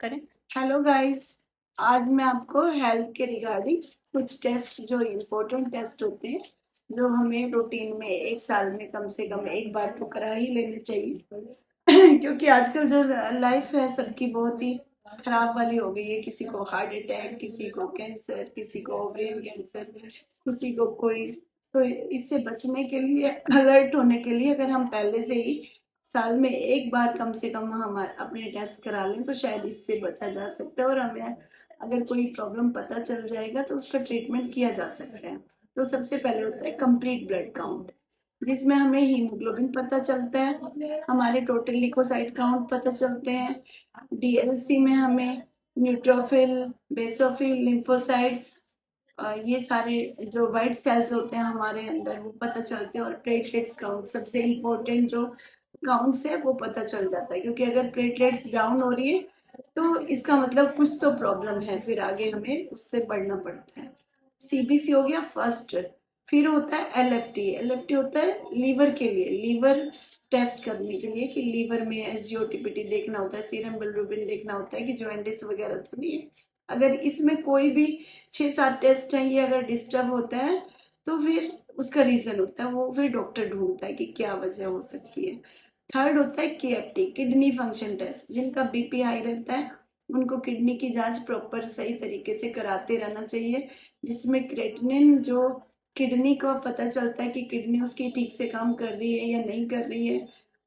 करें। Hello guys. आज मैं आपको हेल्थ के रिगार्डिंग कुछ टेस्ट जो इम्पोर्टेंट टेस्ट होते हैं जो हमें रूटीन में एक साल में कम से कम एक बार तो करा ही लेने चाहिए क्योंकि आजकल जो लाइफ है सबकी बहुत ही खराब वाली हो गई है। किसी को हार्ट अटैक, किसी को कैंसर, किसी को ओवरियन कैंसर, किसी को कोई। तो इससे बचने के लिए, अलर्ट होने के लिए अगर हम पहले से ही साल में एक बार कम से कम हम अपने टेस्ट करा लें तो शायद इससे बचा जा सकता है और हमें अगर कोई प्रॉब्लम पता चल जाएगा तो उसका ट्रीटमेंट किया जा सकता है। तो सबसे पहले होता है कंप्लीट ब्लड काउंट, जिसमें हमें हीमोग्लोबिन पता चलता है, हमारे टोटल लिकोसाइट काउंट पता चलते हैं। डीएलसी में हमें न्यूट्रोफिल, बेसोफिल, लिम्फोसाइट्स, ये सारे जो वाइट सेल्स होते हैं हमारे अंदर वो पता चलते हैं। और प्लेटलेट्स काउंट सबसे इम्पोर्टेंट जो काउंट्स है वो पता चल जाता है, क्योंकि अगर प्लेटलेट्स डाउन हो रही है तो इसका मतलब कुछ तो प्रॉब्लम है, फिर आगे हमें उससे बढ़ना पड़ता है। सीबीसी हो गया फर्स्ट। फिर होता है एलएफटी। एलएफटी होता है लीवर के लिए, लीवर टेस्ट करने के लिए कि लीवर में एसजीओटीपीटी देखना होता है, सीरम बिलिरुबिन देखना होता है कि जॉइंटिस वगैरह तो नहीं है। अगर इसमें कोई भी 6-7 टेस्ट हैं ये अगर डिस्टर्ब होता है तो फिर उसका रीजन होता है, वो फिर डॉक्टर ढूंढता है कि क्या वजह हो सकती है। थर्ड होता है केएफटी, किडनी फंक्शन टेस्ट। जिनका बीपी हाई रहता है उनको किडनी की जांच प्रॉपर सही तरीके से कराते रहना चाहिए, जिसमें क्रेटिनिन जो किडनी को पता चलता है कि किडनी उसकी ठीक से काम कर रही है या नहीं कर रही है।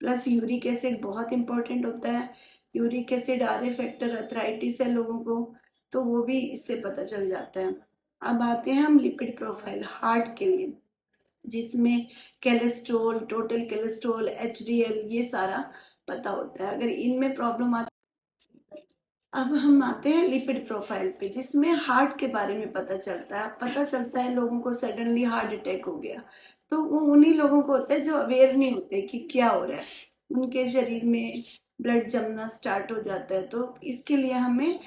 प्लस यूरिक एसिड बहुत इंपॉर्टेंट होता है। Uric acid R factor, arthritis है लोगों को तो वो भी इससे पता चल जाता है। अब आते हैं हम लिपिड प्रोफाइल हार्ट के लिए, जिसमें कोलेस्ट्रोल, टोटल कोलेस्ट्रोल, एचडीएल, ये सारा पता होता है। अगर इनमें प्रॉब्लम आती, अब हम आते हैं लिपिड प्रोफाइल पे, जिसमें हार्ट के बारे में पता चलता है लोगों को सडनली हार्ट अटैक हो गया तो वो उन्हीं लोगों को होता है जो अवेयर नहीं होते कि क्या हो रहा है। उनके शरीर में ब्लड जमना स्टार्ट हो जाता है तो इसके लिए हमें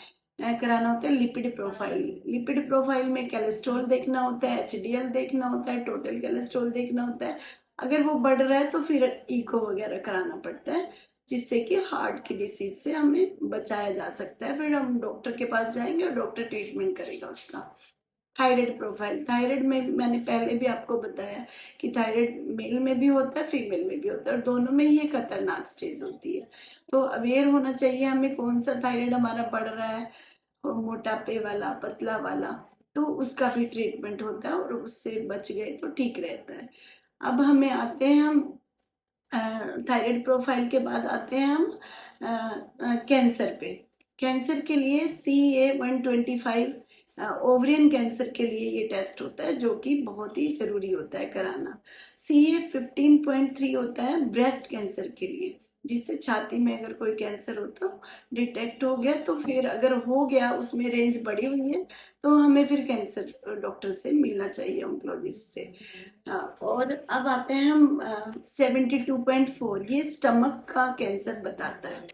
कराना होता है लिपिड प्रोफाइल। लिपिड प्रोफाइल में कोलेस्ट्रॉल देखना होता है, एचडीएल देखना होता है, टोटल कोलेस्ट्रॉल देखना होता है। अगर वो बढ़ रहा है तो फिर इको वगैरह कराना पड़ता है, जिससे कि हार्ट की डिसीज से हमें बचाया जा सकता है। फिर हम डॉक्टर के पास जाएंगे और डॉक्टर ट्रीटमेंट करेगा उसका। थायराइड प्रोफाइल, थायराइड में मैंने पहले भी आपको बताया कि थायराइड मेल में भी होता है, फीमेल में भी होता है और दोनों में ही ये खतरनाक स्टेज होती है। तो अवेयर होना चाहिए हमें कौन सा थायराइड हमारा बढ़ रहा है, और मोटापे वाला, पतला वाला, तो उसका भी ट्रीटमेंट होता है और उससे बच गए तो ठीक रहता है। अब हमें आते हैं हम थायराइड प्रोफाइल के बाद आते हैं हम कैंसर पे। कैंसर के लिए CA-125, ओवरियन कैंसर के लिए ये टेस्ट होता है जो कि बहुत ही जरूरी होता है कराना। CA-15.3 होता है ब्रेस्ट कैंसर के लिए, जिससे छाती में अगर कोई कैंसर हो तो डिटेक्ट हो गया, तो फिर अगर हो गया उसमें रेंज बढ़ी हुई है तो हमें फिर कैंसर डॉक्टर से मिलना चाहिए, ऑन्कोलॉजिस्ट से। और अब आते हैं हम 72.4, ये स्टमक का कैंसर बताता है।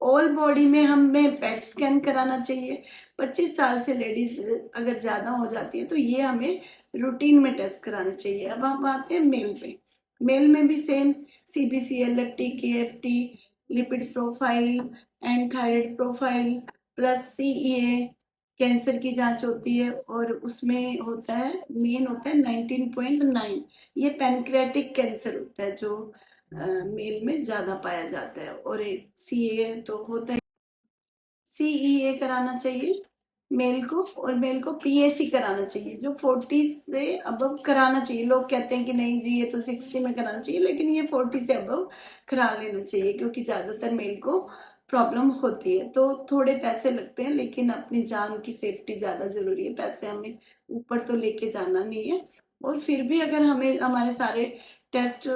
ऑल बॉडी में हमें पेट स्कैन कराना चाहिए। 25 साल से लेडीज अगर ज्यादा हो जाती है तो ये हमें रूटीन में टेस्ट कराना चाहिए। अब हम आते हैं मेल पे। मेल में भी same CBC, LFT, KFT, lipid profile and thyroid profile plus CEA cancer की जांच होती है और उसमें होता है, मेन होता है 19.9। ये पैनक्रियाटिक कैंसर होता है जो मेल में ज्यादा पाया जाता है। और एक CA तो होता है, CEA कराना चाहिए मेल को, और मेल को PAC कराना चाहिए जो 40 से अबव कराना चाहिए। लोग कहते हैं कि नहीं जी ये तो 60 में कराना चाहिए, लेकिन ये 40 से अबव करा लेना चाहिए क्योंकि ज्यादातर मेल को प्रॉब्लम होती है। तो थोड़े पैसे लगते हैं लेकिन अपनी जान की सेफ्टी ज्यादा जरूरी है, पैसे हमें ऊपर तो लेके जाना नहीं है। और फिर भी अगर हमें हमारे सारे टेस्ट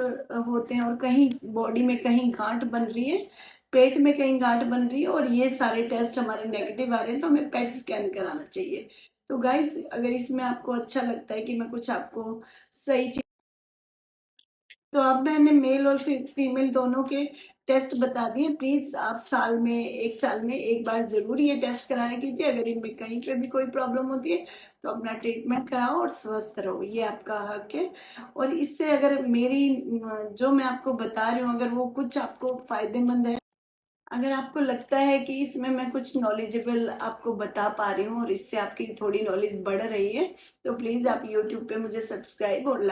होते हैं और कहीं बॉडी में कहीं गांठ बन रही है, पेट में कहीं गांठ बन रही है और ये सारे टेस्ट हमारे नेगेटिव आ रहे हैं तो हमें पेट स्कैन कराना चाहिए। तो गाइस अगर इसमें आपको अच्छा लगता है कि मैं कुछ आपको सही चीज, तो अब मैंने मेल और फीमेल दोनों के टेस्ट बता दिए। प्लीज आप साल में, एक साल में एक बार जरूर ये टेस्ट कराया कीजिए। अगर इनमें कहीं पे भी कोई प्रॉब्लम होती है तो अपना ट्रीटमेंट कराओ और स्वस्थ रहो, ये आपका हक है। और इससे अगर मेरी जो मैं आपको बता रही हूँ अगर वो कुछ आपको फायदेमंद है अगर आपको लगता है कि इसमें मैं कुछ नॉलेजेबल आपको बता पा रही हूँ और इससे आपकी थोड़ी नॉलेज बढ़ रही है, तो प्लीज आप यूट्यूब पे मुझे सब्सक्राइब और